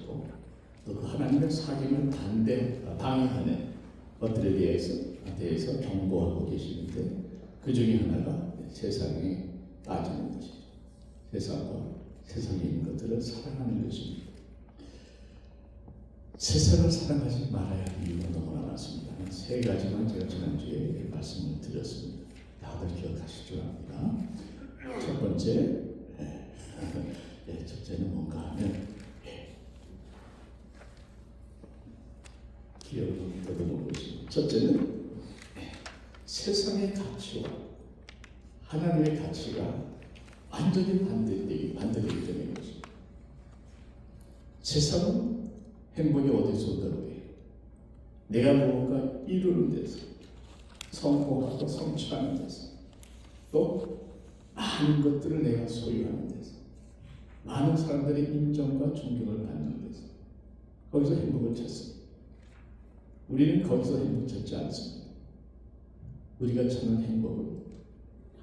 계시고 또 그 하나님의 사귐을 방해하는 것들에 대해서 경고하고 계시는데 그 중에 하나가 세상에 빠지는 것이죠. 세상에 있는 것들을 사랑하는 것입니다. 세상을 사랑하지 말아야 할 이유가 너무나 많습니다. 세 가지만 제가 지난주에 말씀을 드렸습니다. 다들 기억하실 줄 압니다. 첫 번째, 첫째는 뭔가 하면 기억을 더듬어 보시죠. 첫째는 세상의 가치와 하나님의 가치가 완전히 반대되기 때문인 것입니다. 세상은 행복이 어디서 온다고 해요? 내가 무언가 이루는 데서, 성공하고 성취하는 데서, 또 많은 것들을 내가 소유하는 데서, 많은 사람들의 인정과 존경을 받는 데서, 거기서 행복을 찾습니다. 우리는 거기서 행복 찾지 않습니다. 우리가 찾는 행복은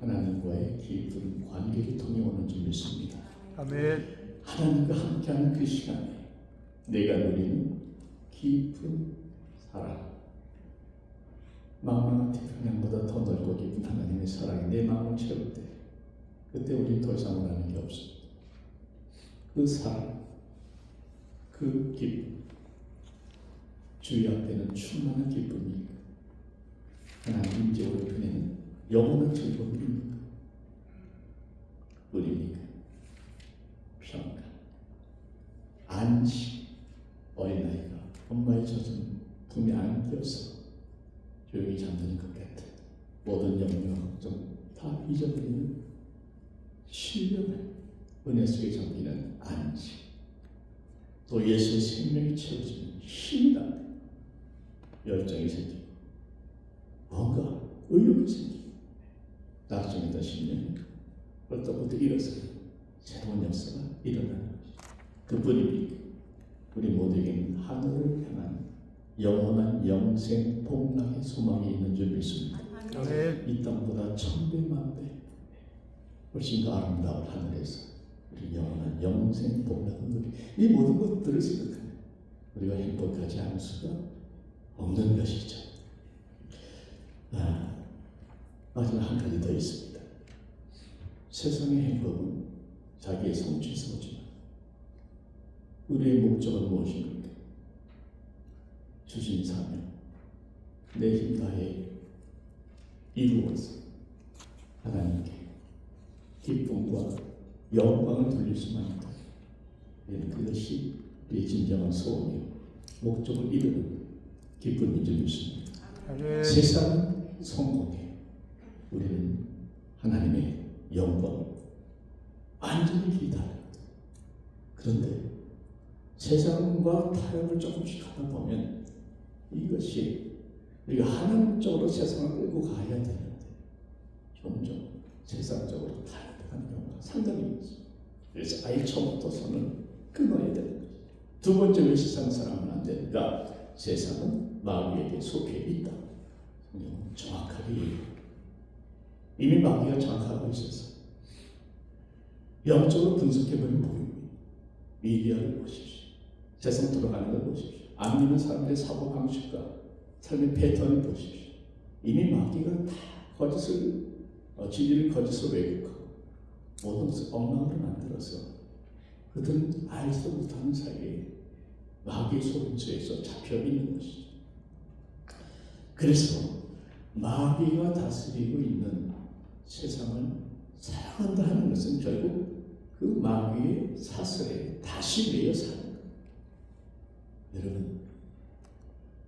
하나님과의 깊은 관계를 통해 오는 줄 믿습니다. 아멘. 하나님과 함께하는 그 시간에 내가 누리는 깊은 사랑, 망망한 태평양보다 더 넓고 깊은 하나님의 사랑이 내 마음을 채울 때, 그때 우리는 더 이상 원하는 게 없습니다. 그 사랑, 그 기쁨, 주의 앞에는 충만한 기쁨이니까, 하나님 임재로 그네는 영원한 즐거움이니까, 우리니까 평강, 안식, 어린아이가 엄마의 젖은 품에 안겨서 조용히 잠드는 것 같은 모든 염려와 걱정 다 잊어버리는 신령한 은혜 속에 잠기는 안식, 또 예수의 생명이 채워지는 힘이 납니다. 열정이 생기고 뭔가 의욕이 생기고 낙정했던 신령이 벌떡부터 일어서는 새로운 역사가 일어나는 것이죠. 그뿐입니까? 우리 모두에게는 하늘을 향한 영원한 영생 복락의 소망이 있는 줄 믿습니다. 이 땅보다 1000배 만배 훨씬 더 아름다운 하늘에서 우리 영원한 영생 복락을 누리, 이 모든 것들을 생각하면 우리가 행복하지 않을 수가 없는 것이죠. 마지막 한 가지 더 있습니다. 세상의 행복은 자기의 성취에서 오지만 우리의 목적은 무엇입니까? 주신 사명, 내 힘 다해 이루어서 하나님께 기쁨과 영광을 돌릴 수만 있다. 그것이 우리의 진정한 소원이요, 목적을 이루는 기쁨인 줄 믿습니다. 세상은 성공해, 우리는 하나님의 영광을 완전히 기다립니다. 그런데 세상과 타협을 조금씩 하다 보면 이것이 우리가 하나님 쪽으로 세상을 끌고 가야 되는데 종종 세상 쪽으로 타협하는 경우가 상당히 있습니다. 그래서 아예 처음부터 손을 끊어야 되는 거죠. 두 번째, 왜 세상 사람은 안 되는가? 세상은 마귀에게 속해 있다. 성경은 정확하게 얘기합니다. 이미 마귀가 장악하고 있어서 영적으로 분석해보면 보입니다. 미디어를 보십시오. 세상 돌아가는 걸 보십시오. 안 믿는 사람들의 사고방식과 삶의 패턴을 보십시오. 이미 마귀가 다 거짓을, 진리를 거짓으로 왜곡하고 모든 것을 엉망으로 만들어서 그들은 알지도 못하는 사이에 마귀의 소금수에서 잡혀 있는 것이죠. 그래서 마귀가 다스리고 있는 세상을 사랑한다 하는 것은 결국 그 마귀의 사슬에 다시 매여 사는 거예요. 여러분,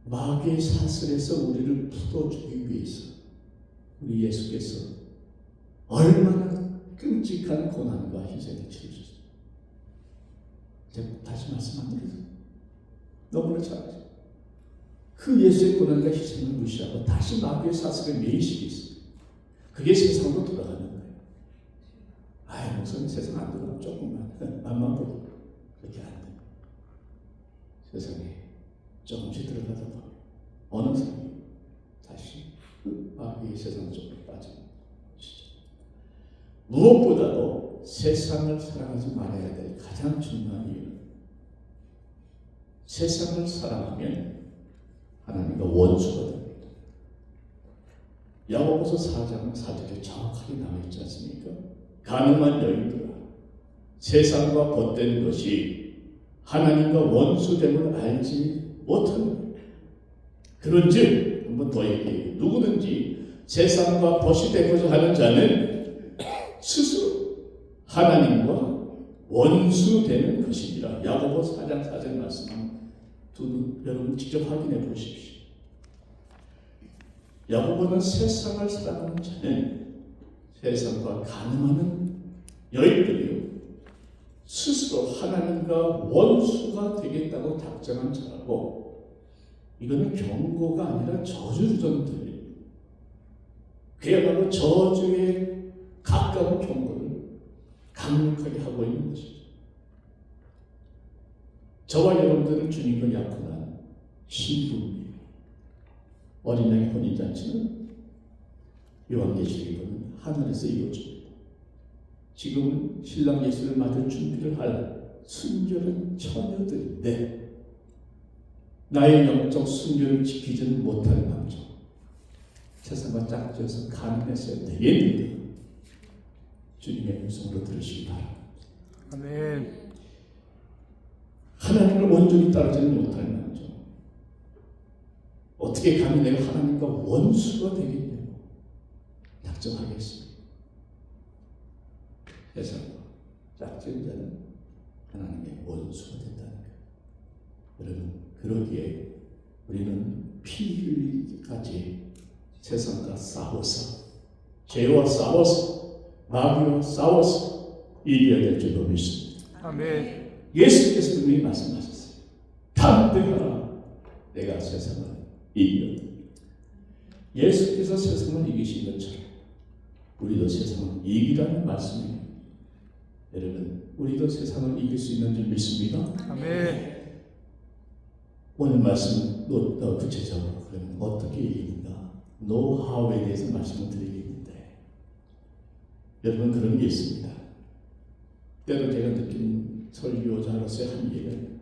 마귀의 사슬에서 우리를 풀어주기 위해서 우리 예수께서 얼마나 끔찍한 고난과 희생을 치르셨어요. 제가 다시 말씀 안 드려서 너무나 잘 아죠. 그 예수의 고난과 희생을 무시하고 다시 마귀의 사슬에 매이시기 있어요. 그게 세상으로 돌아가는 거예요. 목사님 세상 안 들어가면 조금만 맘만 보고 그렇게 안 돼요. 세상에 조금씩 들어가다 보면 어느 사람이 다시 그 마귀의 세상 쪽으로 빠지는 것이죠. 무엇보다도 세상을 사랑하지 말아야 될 가장 중요한 이유는 세상을 사랑하면 하나님과 원수가 됩니다. 야고보서 4장 4절에 정확하게 나와 있지 않습니까? 가늠한 여인들아, 세상과 벗된 것이 하나님과 원수됨을 알지 못하는 그런즉 한번 더 얘기해요. 누구든지 세상과 벗이 되고자 하는 자는 스스로 하나님과 원수되는 것이니라. 야고보 4장 4절 말씀 여러분 직접 확인해 보십시오. 야고보는 세상을 사랑하는 자는 세상과 가늠하는 여인들이요, 스스로 하나님과 원수가 되겠다고 작정한 자라고, 이거는 경고가 아니라 저주를 들립니다. 그야말로 저주에 가까운 경고를 강력하게 하고 있는 것이죠. 저와 여러분들은 주님과 약혼한 신부입니다. 어린 양의 혼인잔치는 요한계시록에는 하늘에서 이루어집니다. 지금은 신랑 예수를 맞을 준비를 할 순결한 처녀들인데 나의 영적 순결을 지키지는 못하는 남자, 세상과 짝지어서 가늠했어야 되겠는데 주님의 음성으로 들으시기 바랍니다. 아멘. 하나님을 온전히 따르지는 못하는 남자, 어떻게 감히 내가 하나님과 원수가 되겠냐고 작정하겠습니다. 세상과 짝지은 자는 하나님의 원수가 된다는 거예요. 여러분, 그러기에 우리는 피 흘리기까지 세상과 싸워서, 죄와 싸워서, 마귀와 싸워서 이겨야 될 줄로 믿습니다. 아멘. 예수께서 분명히 말씀하셨어요. 담대하라, 내가 세상을 이기리라. 예수께서 세상을 이기신 것처럼 우리도 세상을 이기라는 말씀입니다. 여러분, 우리도 세상을 이길 수 있는 줄 믿습니다. 아멘. 오늘 말씀은 더 구체적으로 그러면 어떻게 이기는가, 노하우에 대해서 말씀을 드리겠는데, 여러분 그런 게 있습니다. 때로 제가 느낀 설교자로서의 한계는,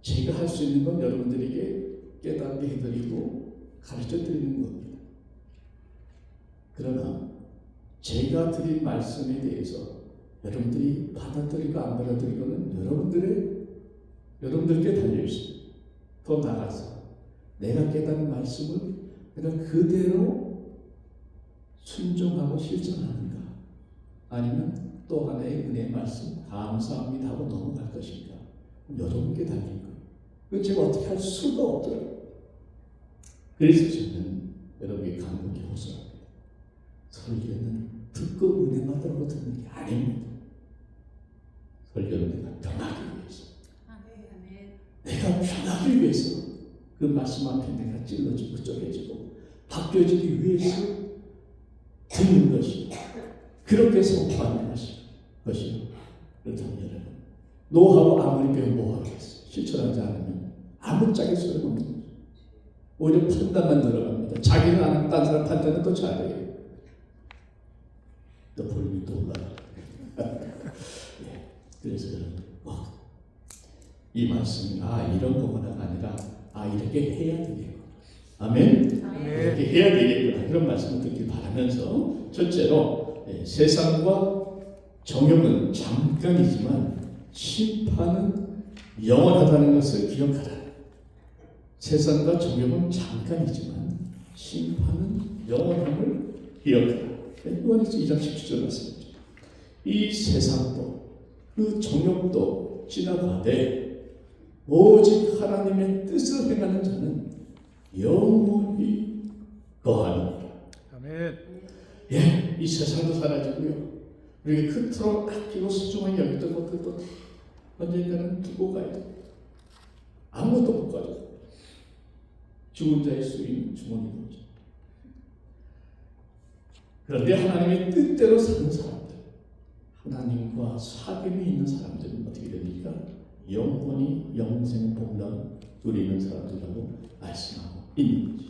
제가 할 수 있는 건 여러분들에게 깨닫게 해드리고 가르쳐 드리는 겁니다. 그러나 제가 드린 말씀에 대해서 여러분들이 받아들이고 안 받아들이고는 여러분들께 달려 있습니다. 더 나아가서 내가 깨달은 말씀을 내가 그대로 순종하고 실천하는가, 아니면 또 하나의 은혜의 말씀 감사합니다 하고 넘어갈 것인가, 여러분께 달린 거예요. 그건 제가 어떻게 할 수가 없더라고요. 그래서 저는 여러분에게 간곡히 호소합니다. 설교는 듣고 은혜 받으라고 듣는 게 아닙니다. 설교는 내가 변하기 위해서, 내가 변하기 위해서, 그 말씀 앞에 내가 찔러지고 쪼개지고 바뀌어지기 위해서 듣는 것이, 그렇게 선포하는 것이요. 그렇다면 여러분, 노하우 아무리 배워 뭐하겠어요? 실천하지 않으면 아무 짝의 소용이 없는 거죠. 오히려 판단만 들어갑니다. 자기는 안 하면 딴 사람 판단은 또 잘해요. 또 볼륨이 또 올라가요. 예, 그래서 여러분, 이 말씀이 이런 거구나가 아니라 이렇게 해야 되겠구나. 아멘? 이렇게 해야 되겠구나. 그런 말씀을 듣길 바라면서, 첫째로 세상과 정욕은 잠깐이지만 심판은 영원하다는 것을 기억하라. 세상과 정욕은 잠깐이지만 심판은 영원함을 기억하라. 요한일서 2장 17절 말씀이죠. 이 세상도 그 정욕도 지나가되 오직 하나님의 뜻을 행하는 자는 영원히 거하느니라. 아멘. 예, 이 세상도 사라지고요, 우리가 그토록 아끼고 소중하게 여겼던 것들도 언젠가는 두고 가야 돼. 아무것도 못 가져. 죽은 자의 수인 주머니 거죠. 그런데 하나님의 뜻대로 사는 사람들, 하나님과 사귐이 있는 사람들은 어떻게 됩니까? 영원히 영생 복락 누리는 사람들이라고 말씀하고 있는 거죠.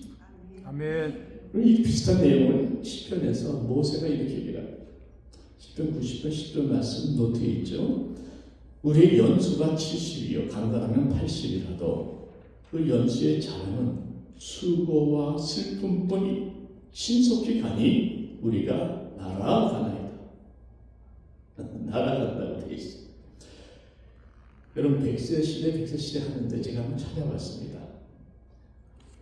아멘. 이 비슷한 내용을 시편에서 모세가 이렇게 얘기합니다. 시편 90편 10편 말씀 노트에 있죠. 우리의 연수가 70이요 강건하면 80이라도 그 연수의 자랑은 수고와 슬픔뿐이 신속히 가니 우리가 날아가나이다. 날아간다고 되어 있어요. 여러분 100세 시대 하는데 제가 한번 찾아봤습니다.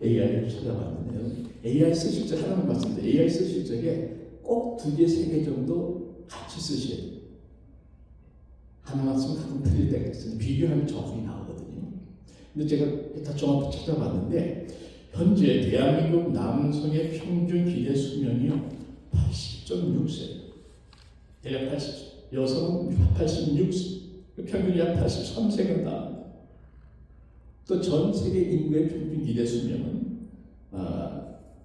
AI를 찾아봤는데요. AI 쓰실 때 하나만 봤습니다. AI 쓰실 적에 꼭 2개, 3개 정도 같이 쓰셔야 돼요. 하나만 쓰면 가끔 틀릴 때가 있어요. 비교하면 정확히 나오거든요. 근데 제가 다 종합 찾아봤는데 현재 대한민국 남성의 평균 기대 수명이요 80.6세. 대략 80세. 여성은 86세. 평균이 약 83세가 나옵니다. 또 전 세계 인구의 평균 기대 수명은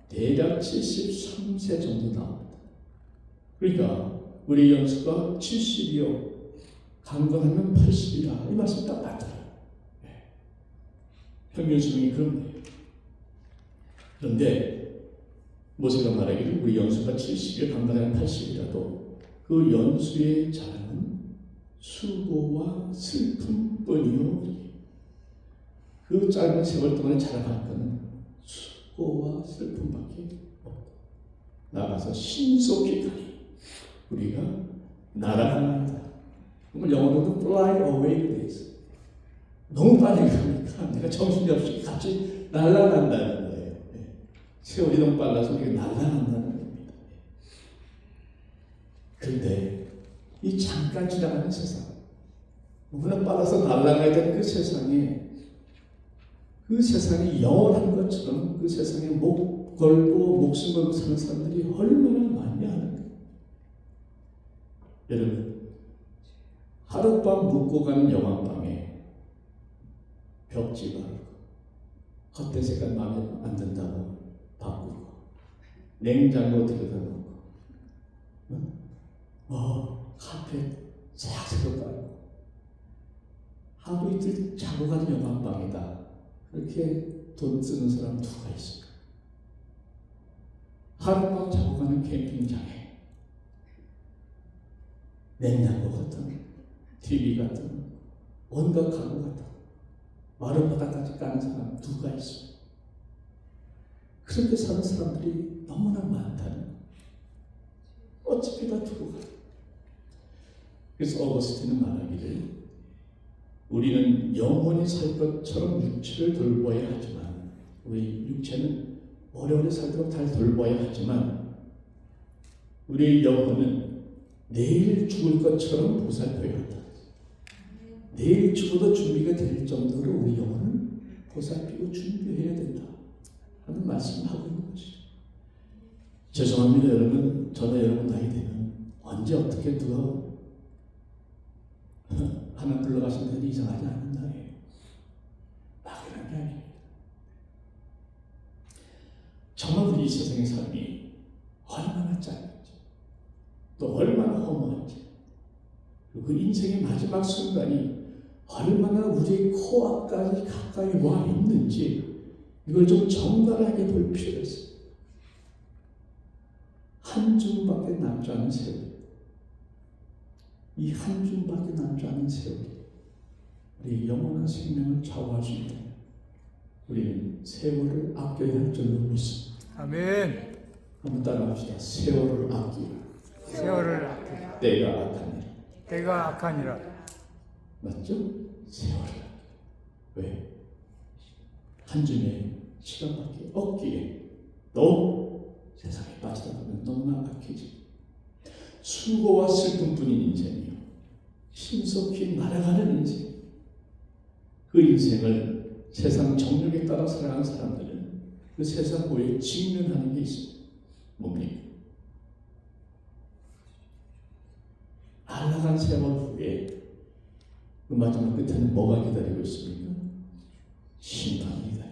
대략 73세 정도 나옵니다. 그러니까 우리 연수가 70이요 강건하면 80이라 이 말씀 딱 맞더라고요. 평균 수명이 그런 거예요. 그런데 모세가 말하기를 우리 연수가 70이요 강건하면 80이라도 그 연수의 자랑은 수고와 슬픔뿐이요. 그 짧은 세월 동안에 자랑할 것은 수고와 슬픔밖에 없다. 나가서 신속히 가니 우리가 날아간다. 그러면 영어로도 fly away로 되어 있어요. 너무 빨리 가니까 내가 정신이 없이 같이 날아간다는 거예요. 세월이 너무 빨라서 우리가 날아간다는 겁니다. 그런데 이 잠깐 지나가는 세상, 너무나 빨라서 날아가야 되는 그 세상이 영원한 것처럼 그 세상에 목 걸고 목숨 걸고 사는 사람들이 얼마나 많냐 하는 거예요. 여러분, 하룻밤 묵고 가는 여관방에 벽지 바르고 겉에 색깔 마음에 안 든다고 바꾸고 냉장고 들여다 놓고 카펫 새로 깔고 하루 이틀 자고 가는 여관방이다. 그렇게 돈 쓰는 사람 누가 있을까? 하룻밤 자고 가는 캠핑장에 냉장고 같은 TV 같은 온갖 가구 같은 마른 바닥까지 까는 사람 누가 있어? 그렇게 사는 사람들이 너무나 많다는 거예요. 어차피 다 두고 가. 그래서 어거스틴은 말하기를 우리는 영원히 살 것처럼 육체를 돌보아야 하지만 우리 육체는 오래오래 살도록 잘 돌보아야 하지만 우리의 영혼은 내일 죽을 것처럼 보살펴야 한다. 내일 죽어도 준비가 될 정도로 우리 영혼은 보살피고 준비해야 된다 하는 말씀을 하고 있는 것이죠. 죄송합니다 여러분. 저도 여러분 나이 되면 언제 어떻게 누가 하나 불러가신 데는 이상하지 않은 날이에요. 막연한 게 아닙니다. 정말 우리 이 세상의 삶이 얼마나 짧은지 또 얼마나 허무한지 그 인생의 마지막 순간이 얼마나 우리의 코앞까지 가까이 와 있는지 이걸 좀 정갈하게 볼 필요가 있어요. 한 줌밖에 남지 않은 세월, 이 한 줌밖에 남지 않은 세월이 우리 영원한 생명을 좌우할 수 있다. 우리는 세월을 아껴야 할 줄로 믿습니다. 아멘. 한번 따라합시다. 세월을 아끼라. 세월을 아끼라. 때가 악하니라. 때가 악하니라. 맞죠? 세월을 아끼라. 왜? 한 줌의 시간밖에 없기에 또 세상에 빠지다 보면 너무나 악해지고 수고와 슬픔뿐인 인생이요 신속히 날아가는 인생. 그 인생을 세상 정력에 따라 살아가는 사람들은 그 세상 후에 직면하는 게 있습니다. 뭡니까? 날아간 세월 후에 그 마지막 끝에는 뭐가 기다리고 있습니까? 심판입니다.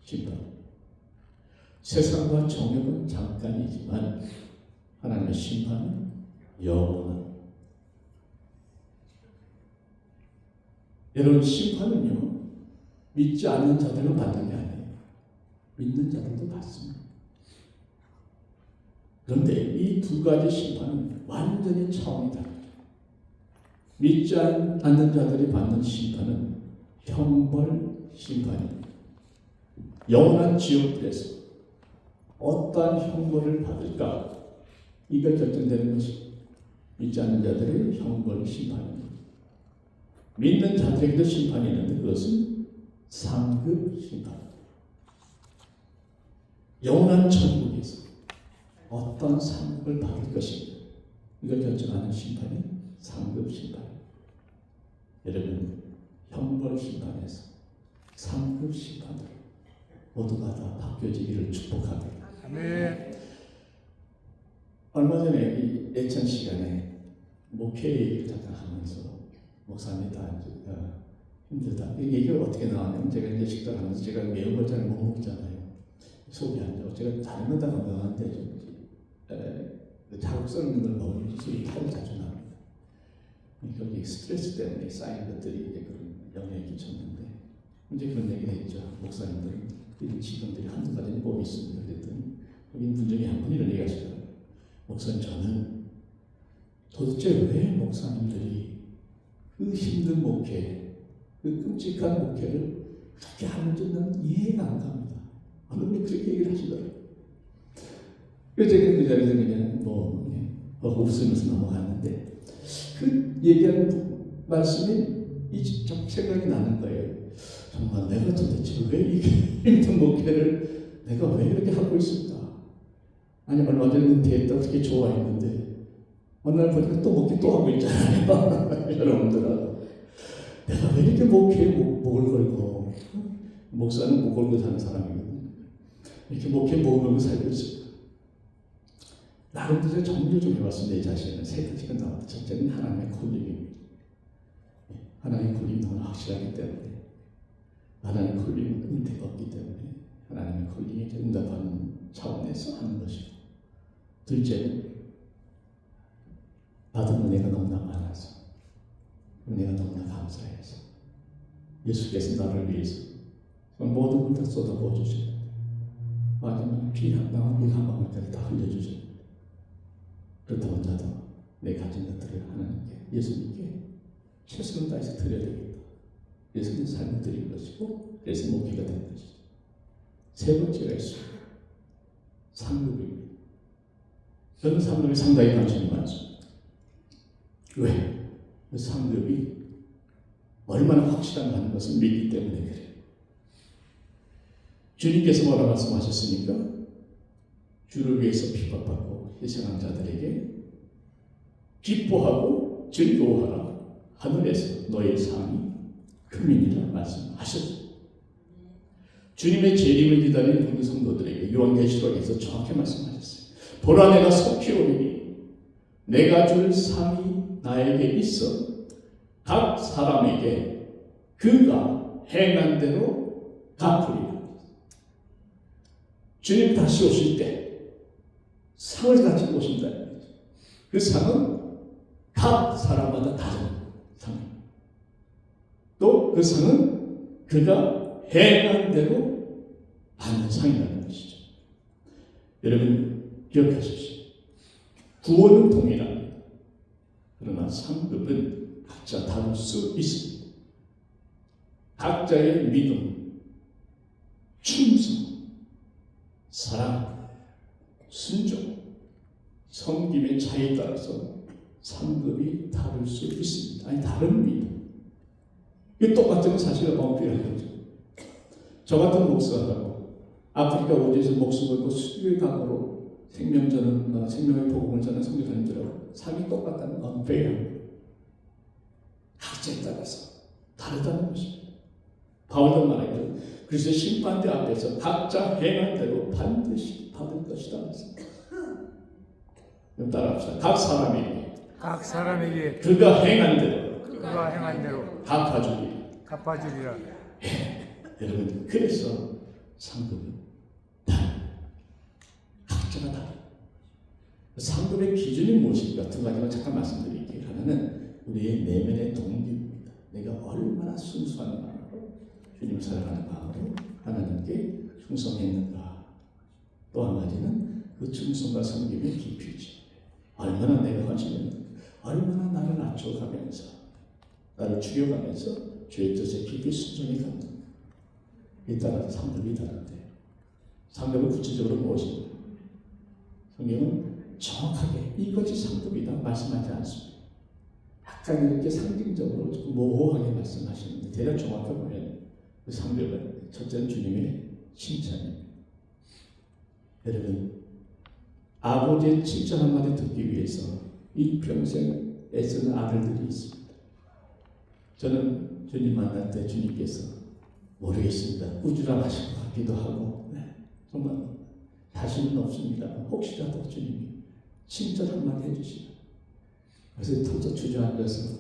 심판. 세상과 정욕은 잠깐이지만 하나님의 심판은 영원한. 여러분 심판은요 믿지 않는 자들만 받는 게 아니에요. 믿는 자들도 받습니다. 그런데 이 두 가지 심판은 완전히 차원이 다릅니다. 믿지 않는 자들이 받는 심판은 형벌 심판입니다. 영원한 지옥불에서 어떠한 형벌을 받을까? 이가 결정되는 것이 믿지 않는 자들의 형벌 심판입니다. 믿는 자들에게도 심판이 있는데 그것은 상급 심판입니다. 영원한 천국에서 어떤 상급을 받을 것인가? 이걸 결정하는 심판이 상급 심판입니다. 여러분, 형벌 심판에서 상급 심판으로 모두가 다 바뀌어지기를 축복합니다. 아멘. 얼마 전에 이 예찬 시간에 목회 얘기를 잠깐 하면서 목사님 다 힘들다. 이 얘기가 어떻게 나왔냐면 제가 이제 식사를 하면서 제가 매운 걸 잘 못 먹잖아요. 속이 안 좋아. 제가 다른 건 다 건강한데 좀 자국 썰는 걸 먹으면 속이 탈이 자주 납니다. 여기 스트레스 때문에 쌓인 것들이 이제 그런 영향을 끼쳤는데 이제 그런 얘기를 했죠. 목사님들은 이런 지경들이 한두 가지 꼭 있습니다. 그랬더니 여기 분 중에 한 분이 이런 얘기 하시더라고요. 목사님, 저는 도대체 왜 목사님들이 그 힘든 목회, 그 끔찍한 목회를 그렇게 하는지 난 이해가 안 갑니다. 어느 분이 그렇게 얘기를 하시더라고요. 그래서 제가 그 자리에서 그냥 웃으면서 넘어갔는데 그 얘기하는 말씀이 좀 생각이 나는 거예요. 정말 내가 도대체 왜 이렇게 힘든 목회를 내가 왜 이렇게 하고 있을까? 아니 얼마 전에 은퇴했다고 그렇게 좋아했는데 어느 날 보니까 또 목회 또 하고 있잖아요. 여러분들하고 내가 왜 이렇게 목회에 목을 걸고 목사는 목 걸고 사는 사람이거든요. 이렇게 목회에 목을 걸고 살고 있을까? 나름대로 제가 정리를 좀 해봤습니다. 내 자신은 세 가지가 나왔다. 첫째는 하나님의 콜링입니다. 하나님의 콜링이 너무 확실하기 때문에 하나님의 콜링은 은퇴가 없기 때문에 하나님의 콜링에 응답하는 차원에서 하는 것이고, 둘째는 받은 은혜가 너무나 많아서 은혜가 너무나 감사해서 예수께서 나를 위해서 모든 걸 다 쏟아부어 주셨는데 마지막 피 한 방울 물 한 방울까지 다 흘려주셨는데 그렇다고 나도 내 가진 것들을 하나님께 예수님께 최선을 다해서 드려야 되겠다. 예수님 삶을 드린 것이고 그래서 목회가 된 것이죠. 세 번째가 있습니다. 상급입니다. 저는 상급이 상당히 관심이 많습니다. 왜? 그 상급이 얼마나 확실한가 하는 것을 믿기 때문에 그래요. 주님께서 뭐라 말씀하셨습니까? 주를 위해서 핍박받고 희생한 자들에게 기뻐하고 즐거워하라. 하늘에서 너의 상이 금이니라 말씀하셨습니다. 주님의 재림을 기다리는 우리 성도들에게 요한계시록에서 정확히 말씀하셨어요. 보라, 내가 속히 오리니 내가 줄 상이 나에게 있어 각 사람에게 그가 행한 대로 갚으리라. 주님 다시 오실 때 상을 가지고 오신다. 그 상은 각 사람마다 다른 상입니다. 또 그 상은 그가 행한 대로 받는 상이라는 것이죠. 여러분 기억하십시오. 구원은 동일합니다. 그러나 상급은 각자 다를 수 있습니다. 각자의 믿음, 충성, 사랑, 순종, 섬김의 차이에 따라서 상급이 다를 수 있습니다. 아니 다른 믿음. 이게 똑같은 건 사실은 엉뚱한 거죠. 저 같은 목사라고 아프리카 오지에서 목숨 걸고 수교의 강으로 생명의 복음을 전하는 선교사님들하고 삶이 똑같다는 건 unfair. 각자에 따라서 다르다는 것입니다. 바울도 말하기를 그리스도의 심판대 앞에서 각자 행한 대로 반드시 받을 것이다. 그럼 따라합시다. 각 사람에게 그가 행한 대로 갚아주리라. 여러분, 그래서 상급은 각자가 다르다. 상급의 기준이 무엇인가? 두 가지만 잠깐 말씀드릴게요. 하나는 우리의 내면의 동기입니다. 내가 얼마나 순수한 마음으로 주님을 사랑하는 마음으로 하나님께 충성했는가. 또 한 가지는 그 충성과 섬김의 깊이지. 얼마나 내가 관심했는가. 얼마나 나를 낮춰가면서 나를 죽여가면서 주의 뜻에 깊이 순종히 간다. 이 따라서 상급이 다른데 상급은 구체적으로 무엇인가? 성경은 정확하게 이것이 상급이다 말씀하지 않습니다. 약간 이렇게 상징적으로 조금 모호하게 말씀하시는데 대략 정확하게 보면 그 상급은 첫째는 주님의 칭찬입니다. 여러분 아버지의 칭찬 한마디 듣기 위해서 일평생 애쓰는 아들들이 있습니다. 저는 주님 만날 때 주님께서 모르겠습니다. 꾸준하신 것 같기도 하고 정말 자신은 없습니다. 혹시라도 주님이 칭찬 한마디 해주시면 그래서 턱도 주저앉아서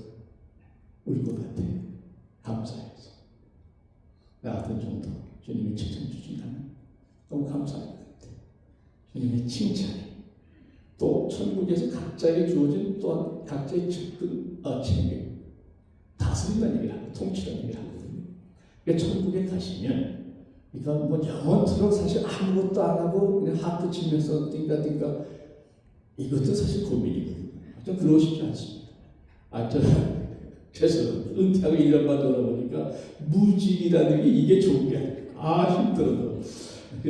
울 것 같아요. 감사해서 나 같은 정도 주님이 칭찬 주신다면 너무 감사할 것 같아요. 주님의 칭찬이 또 천국에서 각자에게 주어진 또한 각자의 책임 다스린다는 얘기를 하고 통치라는 얘기를 하거든요. 그러니까 천국에 가시면 그러니까 뭐 영원토록 사실 아무것도 안 하고 그냥 하트 치면서 띵가띵가 이것도 사실 고민이거든요. 좀 그러고 싶지 않습니다. 그래서 은퇴하고 1년만 돌아보니까 무직이라는 게 이게 좋은 게 아니에요. 힘들어도.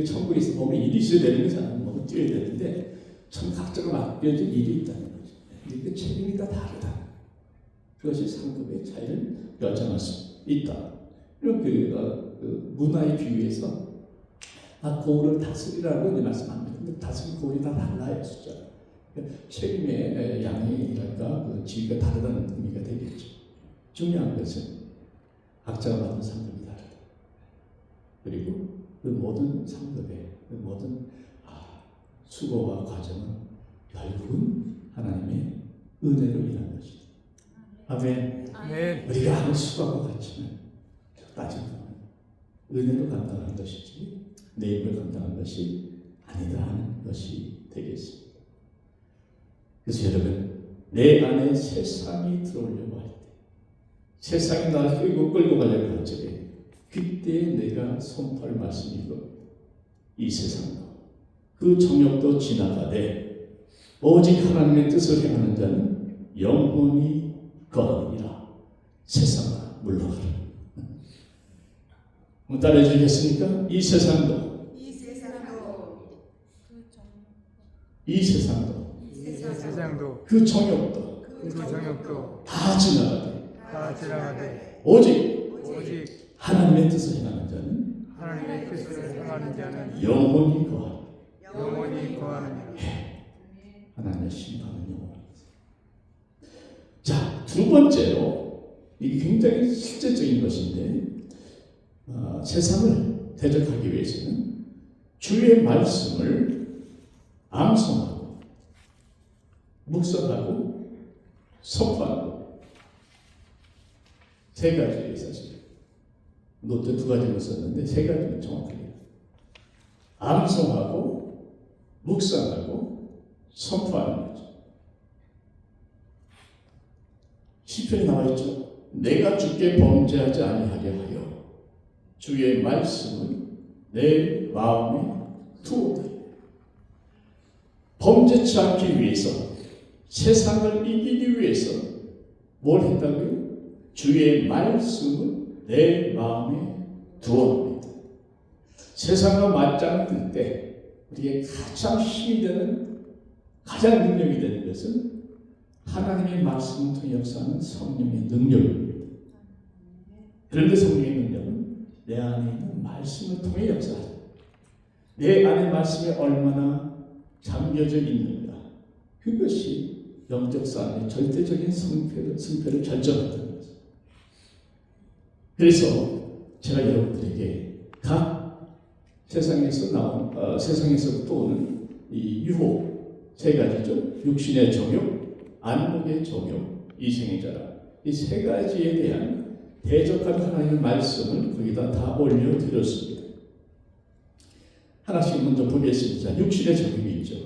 천국에서 보면 일이 있어야 되는 거잖아요. 뭐 뛰어야 되는데 참 각자가 맡겨진 일이 있다는 거죠. 근데 그 책임이 다 다르다. 그것이 상급의 차이를 결정할 수 있다. 이런 그 문화에 비유해서 고을을 다스리라고 이제 말씀합니다. 근데 다스린 고을이 다 달라요, 숫자. 책임의 양이랄까 그 지위가 다르다는 의미가 되겠죠. 중요한 것은 각자가 받은 상급이 다르다. 그리고 그 모든 상급의 그 모든 수고와 과정은 결국은 하나님의 은혜로 일한 것이다. 아멘. 네. 우리가 아무 수고하고 같지만 따지면 은혜로 감당한 것이지 내 힘을 감당한 것이 아니다 하는 것이 되겠습니다. 그래서 여러분 내 안에 세상이 들어오려고 할 때 세상이 나를 끌고 가려고 할 적에 그때 내가 선포할 말씀이 이겁니다. 이 세상도 그 정욕도 지나가되 오직 하나님의 뜻을 행하는 자는 영원히 거하리라. 세상아 물러가라. 따라해주겠습니까? 이 세상도 그 정욕도 다 지나가되 오직 하나님의 뜻을 행하는 자는 영원히 거하리라. 하나님의 심판은 영원합니다. 자, 두 번째로 이게 굉장히 실제적인 것인데 세상을 대적하기 위해서는 주의 말씀을 암송하고 묵상하고 선포하고 세 가지예요. 사실 노트 두 가지로 썼는데 세 가지는 정확하게 암송하고 묵상하고 선포하는 거죠. 시편에 나와 있죠. 내가 주께 범죄하지 아니하게 하여 주의 말씀을 내 마음에 두었다. 범죄치 않기 위해서 세상을 이기기 위해서 뭘 했다고요? 주의 말씀을 내 마음에 두었습니다. 세상과 맞짱 뜰 때 우리의 가장 힘이 되는 가장 능력이 되는 것은 하나님의 말씀을 통해 역사하는 성령의 능력입니다. 그런데 성령의 능력은 내 안에 있는 말씀을 통해 역사하다. 내 안에 말씀이 얼마나 잠겨져 있는가. 그것이 영적 싸움의 절대적인 승패를 결정한다는 거죠. 그래서 제가 여러분들에게 각 세상에서 또 오는 이 유혹 세 가지죠. 육신의 정욕, 안목의 정욕, 이생의 자랑. 이 세 가지에 대한 대적한 하나님의 말씀을 거기다 다 올려드렸습니다. 하나씩 먼저 보겠습니다. 육신의 정욕이 있죠.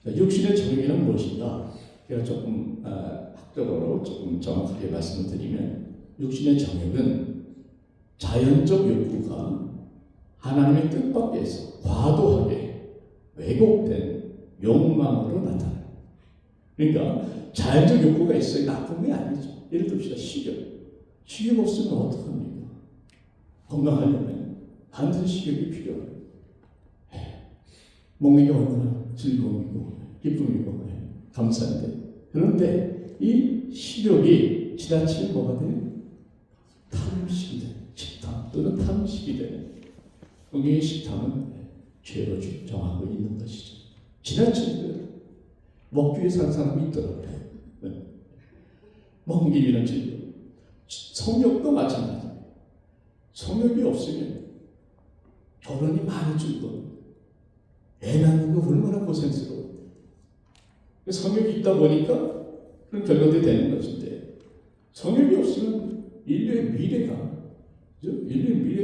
자, 육신의 정욕이란 무엇인가? 제가 조금 학적으로 조금 정확하게 말씀을 드리면 육신의 정욕은 자연적 욕구가 하나님의 뜻 밖에서 과도하게 왜곡된 욕망으로 나타나요. 그러니까 자연적 욕구가 있어요. 나쁜 게 아니죠. 예를 듭시다. 식욕 없으면 어떡합니까? 건강하려면 반드시 식욕이 필요해요. 먹는 게 얼마나 즐거움이고 기쁨이고 감사한데, 그런데 이 식욕이 지나치면 뭐가 돼요? 탐식이 돼요. 식탐 또는 탐식이 돼요. 성경의 식탐은 죄로 정하고 있는 것이죠. 지나치면 먹기 위해 사는 사람이 있더라고요. 먹는 게 이런 즐거움. 성욕도 마찬가지예요. 성욕이 없으면 결혼이 많이 줄고 애 낳는 거 얼마나 고생스러워요. 성욕이 있다 보니까 그런 결론이 되는 것인데, 성욕이 없으면 인류의 미래가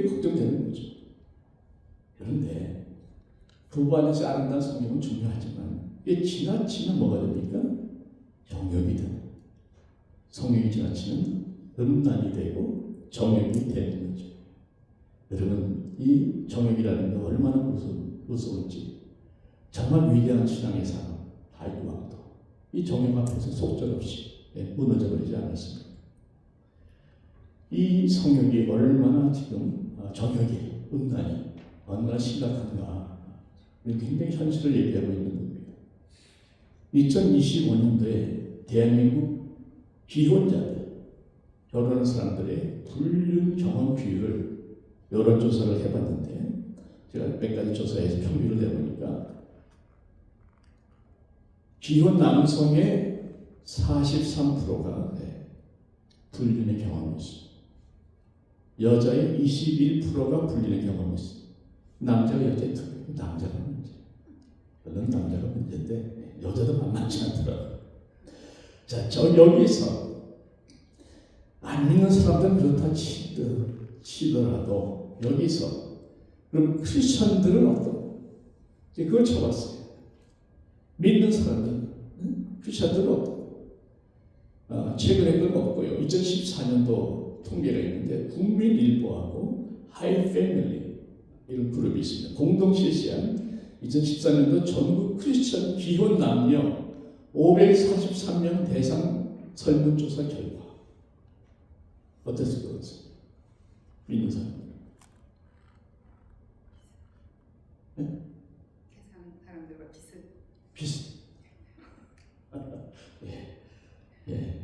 걱정되는 거죠. 그런데 부부 안에서 아름다운 성욕은 중요하지만 이게 지나치면 뭐가 됩니까? 정욕이 돼요. 성욕이 지나치면 음란이 되고 정욕이 되는 거죠. 여러분, 이 정욕이라는 게 얼마나 무서운지, 정말 위대한 신앙의 사람 다윗 왕도 이 정욕 앞에서 속절없이 무너져 버리지 않았습니다. 이 성욕이 얼마나 지금 정욕이, 음란이 얼마나 심각한가, 굉장히 현실을 얘기하고 있는 겁니다. 2025년도에 대한민국 기혼자들, 결혼한 사람들의 불륜 경험 비율을 여론조사를 해봤는데, 제가 몇 가지 조사해서 평균을 내보니까 기혼 남성의 43%가 불륜의 경험이 있습니다. 여자의 21%가 불륜의 경험이 있습니다. 남자가 여자의 특징, 남자가 문제. 물론 남자가 문제인데 여자도 만만치 않더라고요. 자, 여기서 안 믿는 사람들은 그렇다 치더라도 여기서 그럼 크리스천들은 어떤? 이제 그걸 쳐봤어요. 믿는 사람들, 크리스천들은 어떤? 최근에 그건 없고요. 2014년도 통계가 있는데 국민일보하고 하이패밀리 이런 그룹이 있습니다. 공동 실시한 2014년도 전국 크리스천 기혼 남녀 543명 대상 설문조사 결과 어땠을 것 같아요? 믿는 사람. 세상 사람들과 비슷. 예.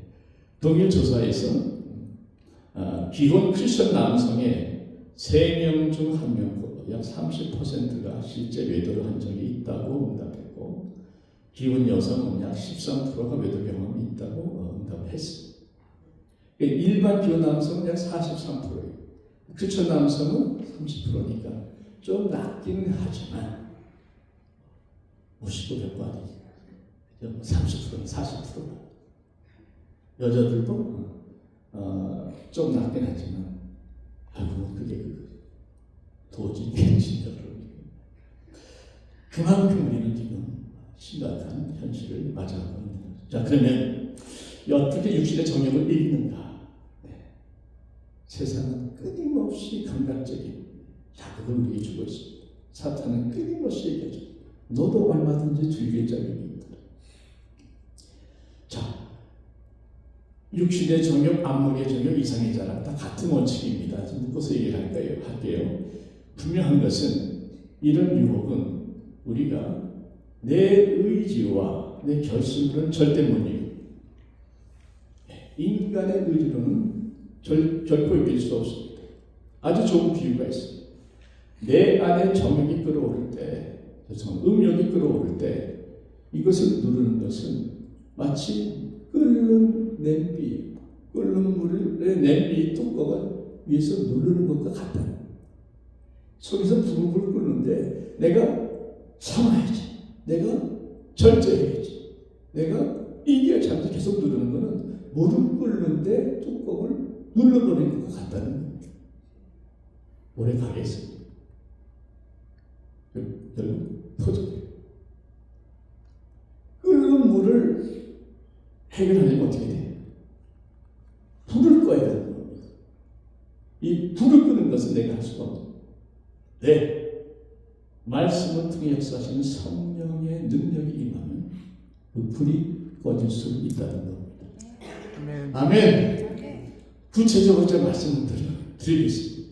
동일 조사에서 기혼 크리스천 남성의 3명 중 1명, 약 30%가 실제 외도를 한 적이 있다고 응답했고, 기혼 여성은 약 13%가 외도 경험이 있다고 응답했습니다. 일반 기혼 남성은 약 43%예요. 크리스천 남성은 30%니까 좀 낮기는 하지만 50도 100도 아니지. 30%, 40%. 여자들도 좀 낮긴 하지만 결국은 그게 도저히 괜찮다. 그만큼 우리는 지금 심각한 현실을 맞이하고 있는 거죠. 자, 그러면 어떻게 육신의 정욕을 이기는가? 세상은 끊임없이 감각적인 자극을 우리에게 주고 있습니다. 사탄은 끊임없이 얘기하죠. 너도 얼마든지 즐길 자격이 있다. 자, 육신의 정욕, 안목의 정욕, 이상의 자랑 다 같은 원칙입니다. 좀 묶어서 얘기를 할게요. 분명한 것은 이런 유혹은 우리가 내 의지와 내 결심으로는 절대 못 이겨. 인간의 의지로는 결코 이길 수 없습니다. 아주 좋은 비유가 있습니다. 내 안에 정욕이 끌어오를 때, 음욕이 끌어오를 때 이것을 누르는 것은 마치 끓는 냄비, 끓는 물의 냄비 뚜껑을 위에서 누르는 것과 같다. 속에서 불을 끄는데 내가 참아야지, 내가 절제해야지, 내가 이겨야지 하면서 계속 누르는 것은 물을 끓는데 뚜껑을 눌러버리는 것과 같다는 겁니다. 오래 가겠습니다. 결국 터져요. 끓는 물을 해결하려면 어떻게 돼요? 불을 꺼야 되는 겁니다. 이 불을 끄는 것은 내가 할 수가 없습니다. 네, 말씀을 통해 역사하시는 성령의 능력이 임하면 그 불이 꺼질 수 있다는 겁니다. 아멘. 아멘. 구체적으로 제가 말씀을 드리겠습니다.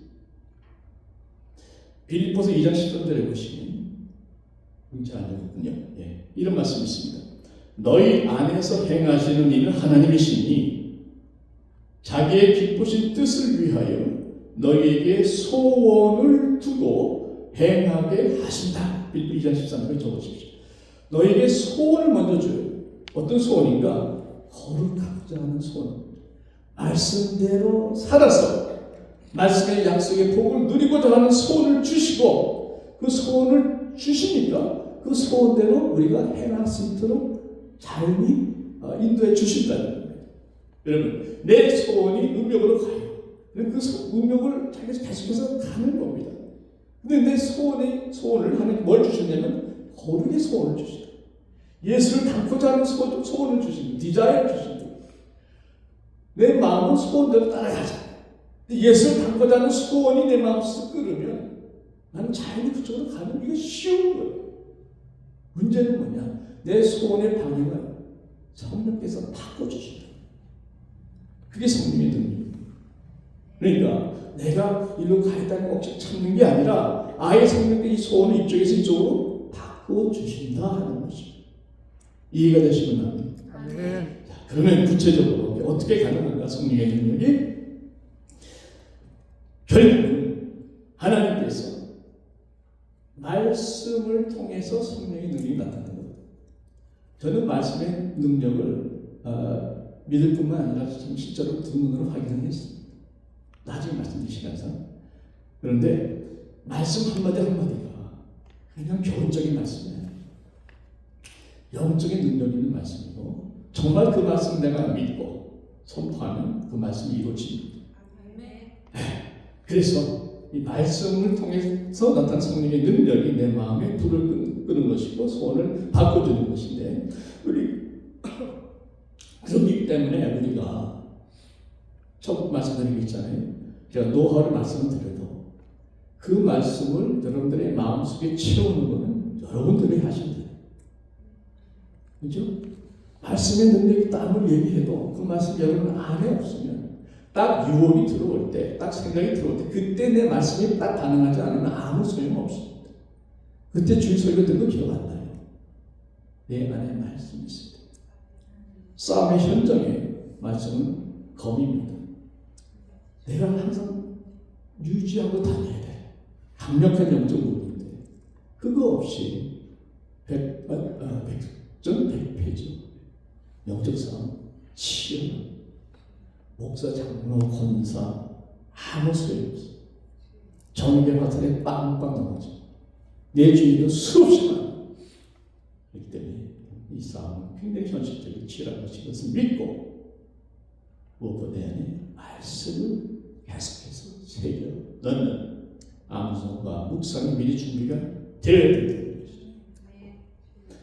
빌립보서 2장 10절에 보시면 문제 안 되거든요. 예, 이런 말씀이 있습니다. 너희 안에서 행하시는 이는 하나님이시니 자기의 기쁘신 뜻을 위하여 너희에게 소원을 두고 행하게 하신다. 빌립보 2장 13절에 적어주십시오. 너희에게 소원을 먼저 줘요. 어떤 소원인가? 거룩하고자 하는 소원. 말씀대로 살아서 말씀의 약속의 복을 누리고자 하는 소원을 주시고 그 소원을 주시니까 그 소원대로 우리가 행할 수 있도록 삶이 인도해 주신다는 거예요. 여러분, 내 소원이 음욕으로 가요. 그 음욕을 계속해서 가는 겁니다. 근데 내 소원을 하나님 뭘 주셨냐면 거룩의 소원을 주시죠. 예수를 닮고자 하는 소원을 주십니다. 디자인을 주십니다. 내 마음은 소원대로 따라가자. 예수를 닮고자 하는 소원이 내 마음속에 끓으면 나는 자연히 그쪽으로 가는 게 쉬운 거예요. 문제는 뭐냐? 내 소원의 방향을 성령께서 바꿔주신다. 그게 성령의 능력입니다. 그러니까 내가 일로 가겠다는 억지 참는 게 아니라 아예 성령께 이 소원을 이쪽에서 이쪽으로 바꿔주신다 하는 것입니다. 이해가 되시면 합니다. 아멘. 그러면 구체적으로 어떻게 가능한가? 성령의 능력이 결국은 하나님께서 말씀을 통해서 성령의 능력이 나타나는 겁니다. 저는 말씀의 능력을 믿을 뿐만 아니라 실제로 두 눈으로 확인을 했습니다. 나중에 말씀드릴 시간상. 그런데 말씀 한마디 한마디가 그냥 교훈적인 말씀이에요. 영적인 능력 있는 말씀이고 정말 그 말씀 내가 믿고 선포하면 그 말씀이 이루어집니다. 그래서 이 말씀을 통해서 나타난 성령의 능력이 내 마음에 불을 끄는 것이고 소원을 바꿔주는 것인데 그렇기 때문에 우리가 첫 말씀드린 게 있잖아요. 제가 노하우를 말씀드려도 그 말씀을 여러분들의 마음속에 채우는 것은 여러분들이 하셔야 돼요. 그죠? 말씀의 능력이 땀을 얘기해도 그 말씀 여러분 안에 없으면 딱 유혹이 들어올 때, 딱 생각이 들어올 때 그때 내 말씀이 딱 반응하지 않으면 아무 소용없습니다. 그때 주일 설교 듣고 기억 안 나요. 내 안에 말씀이 있을 때. 싸움의 현장에 말씀은 검입니다. 내가 항상 유지하고 다녀야 돼. 강력한 영적 무기인데 그거 없이 100페이지 영적 싸움 치열한 목사, 장로, 권사 아무 소용없어. 정의의 화살에 빵빵 넘어져. 내 주위도 수없이 많아. 그렇기 때문에 이 싸움은 굉장히 현실적이고 치열한 것을 믿고 무엇보다 내 안에 말씀을 계속해서 새겨 넣는 암송과 묵상이 미리 준비가 되어야 된다는 것이죠.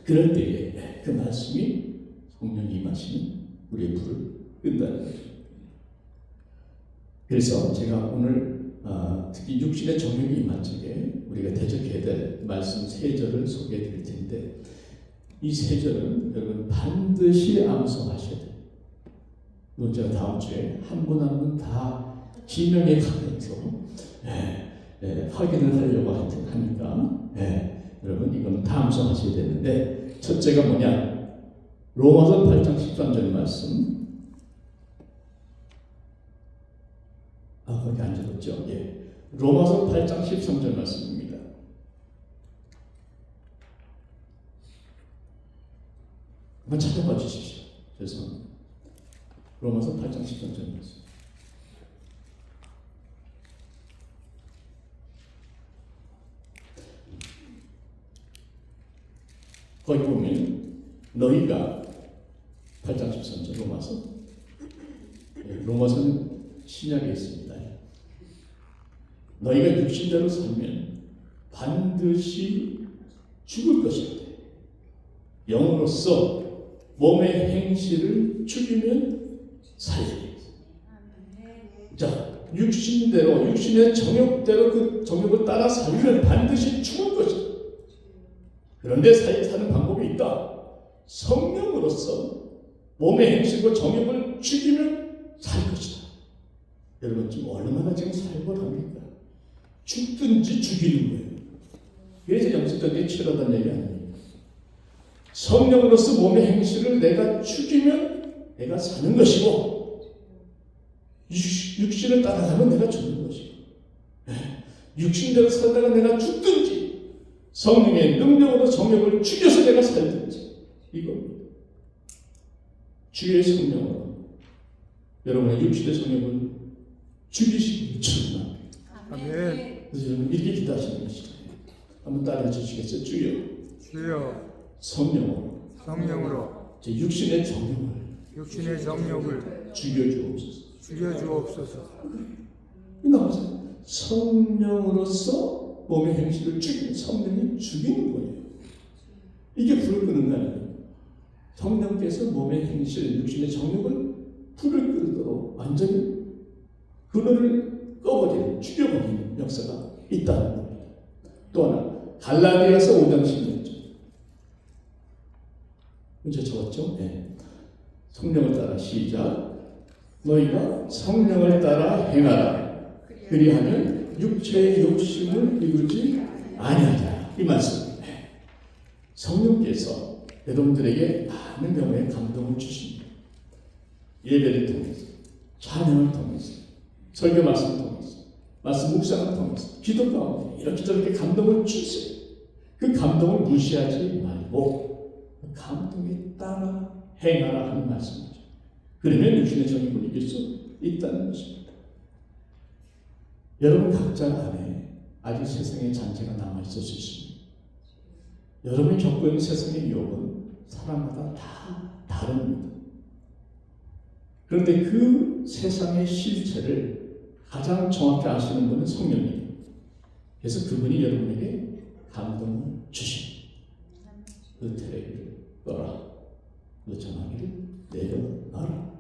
그럴 때에 그 말씀이 성령이 임하시는 우리의 불을 끈다는 거죠. 그래서 제가 오늘 특히 육신의 정욕이 임한 적에 우리가 대적해야 될 말씀 세 절을 소개해 드릴 텐데 이 세 절은 여러분 반드시 암송하셔야 돼요. 이건 제가 다음 주에 한 분 한 분 다 지명에 가면서 확인을 하려고 하니까 여러분 이거는 다 암송하셔야 되는데 첫째가 뭐냐? 로마서 8장 13절 말씀. 거기 안 적었죠? 예. 로마서 8장 13절 말씀입니다. 한번 찾아봐 주십시오. 죄송합니다. 로마서 8장 13절 말씀. 거기 보면 너희가 8장 13절 로마서는 신약에 있습니다. 너희가 육신대로 살면 반드시 죽을 것이다. 영으로서 몸의 행실을 죽이면 살리리. 자, 육신대로 육신의 정욕대로 그 정욕을 따라 살면 반드시 죽을 것이다. 그런데 사는 방법이 있다. 성령으로서 몸의 행실과 정욕을 죽이면 살 것이다. 여러분 지금 얼마나 지금 살벌합니까? 죽든지 죽이는 거예요. 그래서 영적인 치료하다는 얘기 아닙니까? 성령으로서 몸의 행실을 내가 죽이면 내가 사는 것이고, 육신을 따라가면 내가 죽는 것이고, 육신대로 살다가 내가 죽든지 성령의 능력으로 성령을 죽여서 내가 살든지, 이겁니다. 주의 성령으로 여러분의 육신의 성령을 죽이시기 축원합니다. 아멘. 그래서 여러분 이렇게 기도하시는 것이죠. 한번 따라해 주시겠어요? 주여, 주여 성령으로 성령으로 제 육신의 정욕을 육신의 정욕을 죽여주옵소서. 죽여주옵소서. 나와서 성령으로서 몸의 행실을 죽이는, 성령이 죽이는 거예요. 이게 불을 끄는 거 아니에요. 성령께서 몸의 행실, 육신의 정욕을 불을 끄도록 완전히 그거를 꺼버리는, 죽여버리는 역사가 있다는 겁니다. 또 하나 갈라디아서 5장 16절 문제 적었죠? 네. 성령을 따라 시작. 너희가 성령을 따라 행하라. 그리하면 육체의 욕심을 이루지 아니하리라. 이 말씀. 네. 성령께서 여러분들에게 많은 경우에 감동을 주십니다. 예배를 통해서, 찬양을 통해서, 설교 말씀을 통해서, 말씀 묵상을 통해서, 기도 가운데 이렇게 저렇게 감동을 주세요. 그 감동을 무시하지 말고 그 감동에 따라 행하라 하는 말씀이죠. 그러면 육신의 정욕을 이길 수 있다는 것입니다. 여러분 각자 안에 아직 세상의 잔재가 남아있을 수 있습니다. 여러분이 겪고 있는 세상의 유혹은 사람마다 다 다릅니다. 그런데 그 세상의 실체를 가장 정확히 아시는 분은 성령님입니다. 그래서 그분이 여러분에게 감동을 주십니다. 그 테레비를 꺼라. 그 전화기를 내려놔라.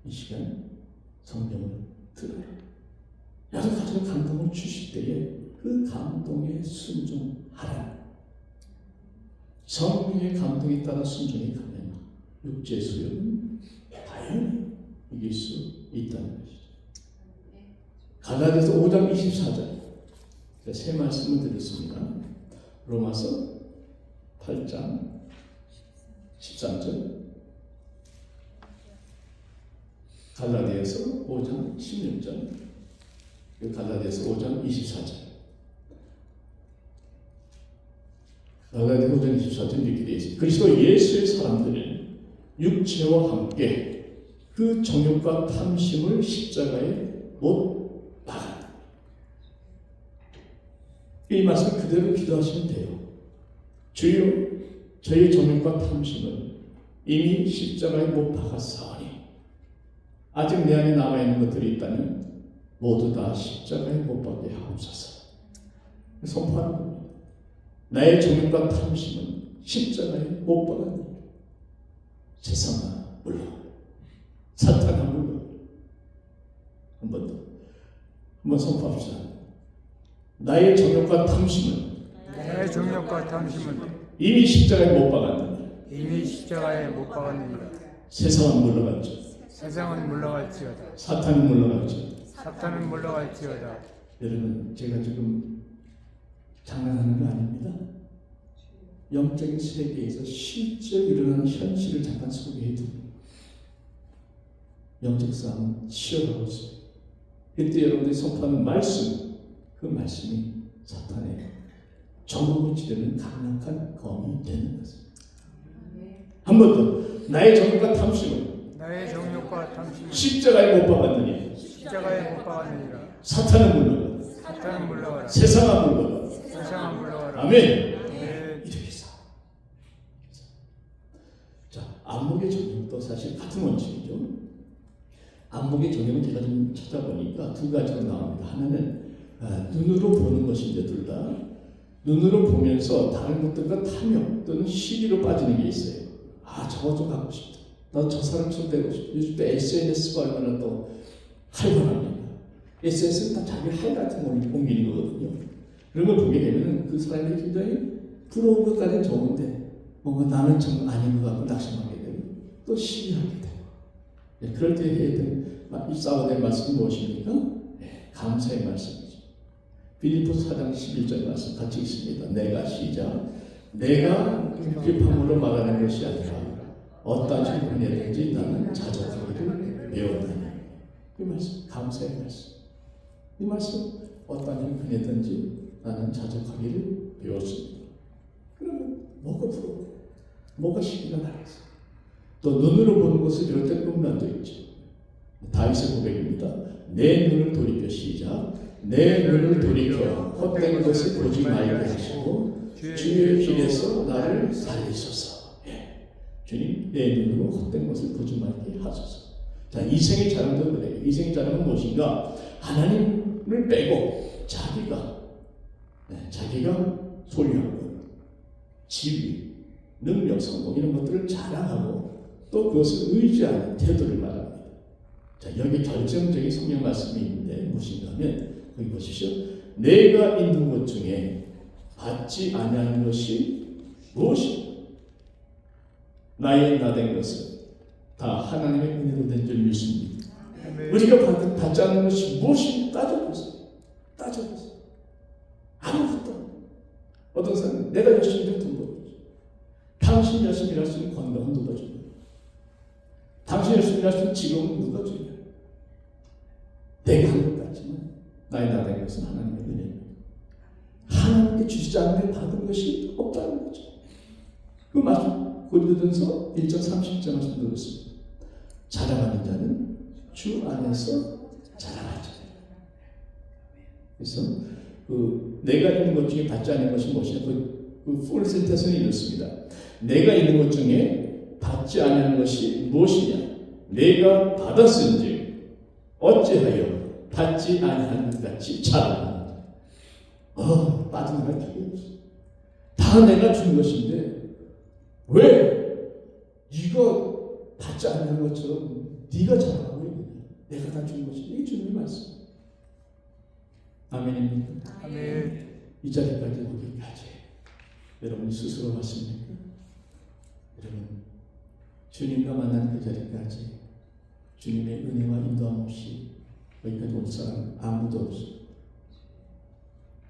이 시간 성령을 들어라. 여러 가지 감동을 주실 때에 그 감동에 순종하라. 성령의 감동에 따라 순종이 가면 육체의 수욕은 당연히 이길 수 있다는 것이죠. 갈라디아서 5장 24절 세 말씀을 드렸습니다. 로마서 8장 13절, 갈라디아서 5장 16절, 갈라디아서 5장 24절. 갈라디아서 5장 24절 이렇게 되어 있습니다. 그리스도 예수의 사람들은 육체와 함께 그 정욕과 탐심을 십자가에 못 박았다. 이 말씀 그대로 기도하시면 돼요. 주여, 저의 정욕과 탐심은 이미 십자가에 못 박았사오니 아직 내 안에 남아있는 것들이 있다면 모두 다 십자가에 못 박게 하옵소서. 선포하는 겁니다. 나의 정욕과 탐심은 십자가에 못 박았니. 세상아 물론, 사탄아 물론. 한 번 더, 한번 선포합시다. 나의 정욕과 탐심은 이미 십자가에 못 박았느니 이미 십자가에 못 박았느니라. 세상은 물러갔죠. 세상은 물러갈지어다. 사탄은 물러갔죠. 사탄은 물러갈지어다. 여러분, 제가 지금 장난하는 거 아닙니다. 영적인 세계에서 실제 일어나는 현실을 잠깐 소개해드립니다. 영적 싸움은 치열하고 있어요. 그때 여러분들이 선포하는 말씀, 그 말씀이 사탄의 정복을 치르는 강력한 검이 되는 것입니다. 한 번 더. 나의 정욕과 탐심은 십자가에 못 박았느니 사탄은 물러가라. 세상은 물러가라. 아멘. 이렇게 사. 자, 안목의 정욕도 사실 같은 원칙이죠. 안목의 정욕은 제가 좀 찾아보니까 두 가지로 나옵니다. 하나는 눈으로 보는 것인데, 둘 다 눈으로 보면서 다른 것들과 탐욕 또는 시기로 빠지는 게 있어요. 저거 좀 갖고 싶다. 나 저 사람처럼 되고 싶다. 요즘 또 SNS가 얼마나 또 활발합니다. SNS는 다 자기 할 같은 걸 옮기는 거거든요. 그런 걸 보게 되면 그 사람이 굉장히 부러운 것까지는 좋은데 뭔가 나는 좀 아닌 것 같고 낙심하게 되고 또 시기하게 되고 그럴 때 해야 될 이 싸워야 말씀이 무엇입니까? 감사의 말씀이죠. 빌립보서 4장 11절 말씀 같이 있습니다. 내가 시작. 내가 급함으로 말하는 것이 아니라 어떠한 형편이든지 나는 자족하기를 배웠다니. 이 말씀, 감사의 말씀. 이 말씀, 어떠한 형편이든지 나는 자족하기를 배웠습니다. 그러면 뭐가 부러워? 뭐가 시기가 나겠어? 또 눈으로 보는 것을 이럴 때 꿈난도 있죠. 다윗의 고백입니다. 내 눈을 돌이켜 시작. 내 눈을 돌이켜 헛된 것을 보지 말게 하시고 주의 길에서 나를 살리소서. 주님, 내 눈으로 헛된 것을 보지 말게 하소서. 자, 이생의 자랑도 그래요. 이생의 자랑은 무엇인가? 하나님을 빼고 자기가 소유한 것, 지위, 능력, 성공 이런 것들을 자랑하고 또 그것을 의지하는 태도를 말합니다. 자, 여기 결정적인 성경 말씀이 있는데 무엇인가 하면 거기 보십시오. 내가 있는 것 중에 받지 아니하는 것이 무엇이냐? 나의 나된 것은 다 하나님의 은혜로 된 줄 믿습니다. 우리가 받지 않는 것이 무엇인지 따져보세요. 아무것도. 어떤 사람은 내가 열심히 돈 벌어줘. 당신 열심히 할 수 있는 건강은 누가 주냐? 당신 열심히 할 수 있는 직업은 누가 주냐? 내가 한 것 같지만 나의 나된 것은 하나님의 은혜입니다. 하나님께 주시지 않으면 받은 것이 없다는 거죠. 그 말씀 고린도전서 1장 30절 말씀 들었습니다. 자랑하는 자는 주 안에서 자랑하자. 그래서 내가 있는 것 중에 받지 않은 것이 무엇이냐? 풀 센텐스는 이렇습니다. 내가 있는 것 중에 받지 않은 것이 무엇이냐? 내가 받았은즉 어찌하여 받지 아니하는 것 같이 자랑하느냐? 빠져나갈 필요 없어. 다 내가 준 것인데 왜 네가 받지 않는 것처럼 네가 자랑하고 있느냐? 내가 다 준 것이 이게 주님의 말씀. 아멘입니까? 아멘. 이 자리까지 오기까지 여러분이 스스로 하십니까? 여러분 주님과 만나는 그 자리까지 주님의 은혜와 인도함 없이 여기까지 올 사람 아무도 없어.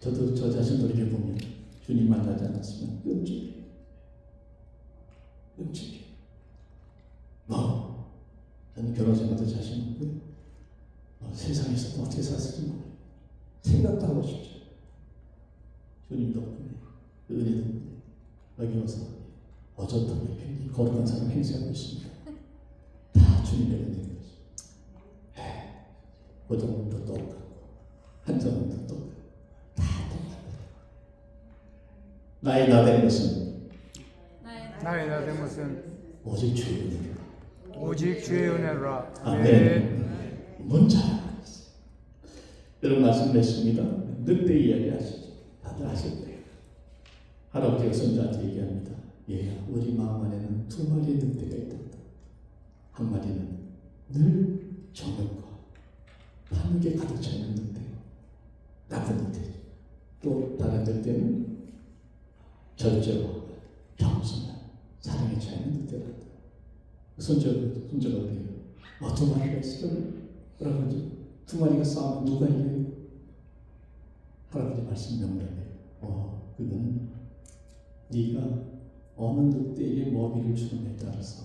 저도 저 자신 돌이켜보면 주님 만나지 않았으면 끔찍해. 저는 결혼 생활도 자신 없고요. 세상에서 어떻게 살았을지 몰라요. 생각도 하고 싶죠. 주님 덕분에, 그 은혜 덕분에 여기 와서 어젓하게 굉장히 거룩한 삶을 행사하고 있습니다. 다 주님의 은혜인 거죠. 고정도 똑같고 한정도 똑같고 다 똑같아요. 나의 나된 것은 오직 주의 은혜로. 오직 주의 은혜로라. 아멘. 뭔지 여러분 말씀 맺습니다. 늑대 이야기 아시죠? 다들 아실 거예요. 할아버지가 손자한테 얘기합니다. 얘야, 우리 마음 안에는 두 마리의 늑대가 있단다. 한 마리는 늘 정욕과 탐욕에 가득 차 있는 늑대, 나쁜 늑대죠. 또 다른 늑대는 절제와 겸손한 사랑에 차 있는 늑대란다. 손자가 그래요. 두 마리가 있어. 할아버지 두 마리가 싸우면 누가 이겨요? 할아버지 말씀 명료해요. 그거는 네가 어느 늑대에게 먹이를 주느냐에 따라서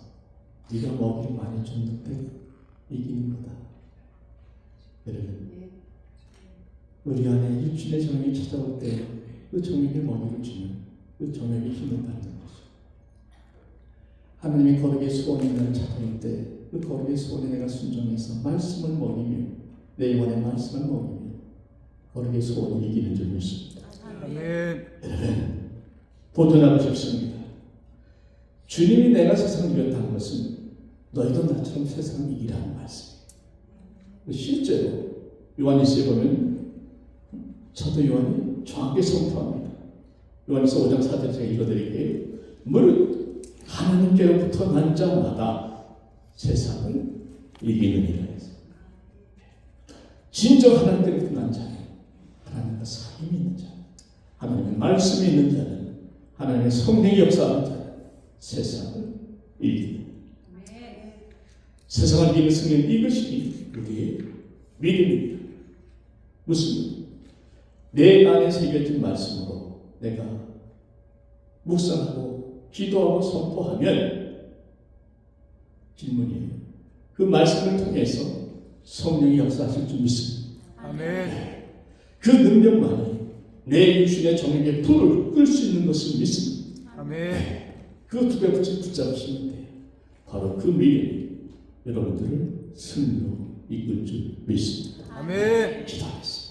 네가 먹이를 많이 준 늑대가 이기는 거다. 여러분, 우리 안에 일주일의 정욕이 찾아올 때 그 정욕에 먹이를 주면 그 정욕에 힘을 받는 거죠. 하나님의 거룩의 소원이 나를 찾아올 때 그 거룩의 소원에 내가 순종해서 말씀을 먹이며 내 영혼의 말씀을 먹이며 거룩의 소원을 이기는 줄 믿습니다. 아멘. 여러분, 도전하고 싶습니다. 주님이 내가 세상을 이겼다는 것은 너희도 나처럼 세상을 이기라는 말씀이에요. 실제로 요한일서에 보면 사도 요한이 정확히 선포합니다. 요한일서 5장 4절 제가 읽어드릴게요. 무릇 하나님께로부터 난 자마다 세상을 이기느니라 해서 진정 하나님께로부터 난 자는 하나님과 사귐이 있는 자, 하나님의 말씀이 있는 자는, 하나님의 성령이 역사하는 자는 세상을 이기는. 세상을 믿는 성령 이것이 우리의 믿음입니다. 무슨 내 안에 새겨진 말씀으로 내가 묵상하고 기도하고 선포하면 질문이에요. 그 말씀을 통해서 성령이 역사하실 줄 믿습니다. 아멘. 그 능력만이 내 육신의 정욕의 불을 끌 수 있는 것을 믿습니다. 아멘. 그 두 배 붙잡으시면 돼요. 바로 그 믿음이 여러분들을 승리로 이끌 줄 믿습니다. 아멘. 기도하겠습니다.